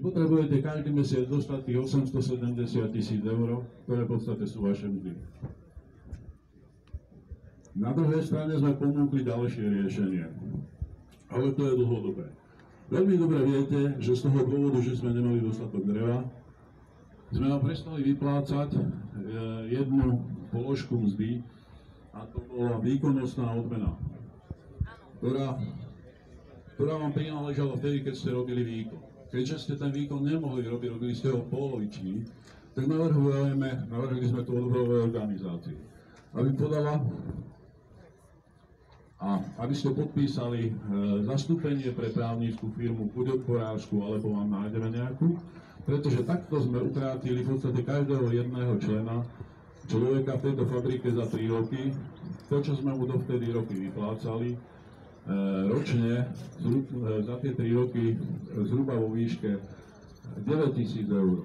Potrebujete každý mesiac dostať tých 870 000 eur, ktoré v podstate sú vaše mzdy. Na druhej strane sme ponúkli ďalšie riešenie, ale to je dlhodobé. Veľmi dobre viete, že z toho dôvodu, že sme nemali dostatok dreva, sme vám prestali vyplácať jednu položku mzdy, a to bola výkonnostná odmena, ktorá vám prináležala vtedy, keď ste robili výkon. Keďže ste ten výkon nemohli robiť, robili ste ho polovičný, tak navrhli sme to odborovej organizácii, aby podala a aby ste podpísali zastúpenie pre právnickú firmu, buď odborársku, alebo vám nájdeme nejakú, pretože takto sme ukrátili v podstate každého jedného člena, človeka v tejto fabrike za 3 roky, to, čo sme mu dovtedy roky vyplácali, ročne za tie 3 roky zhruba vo výške 9 000 eur.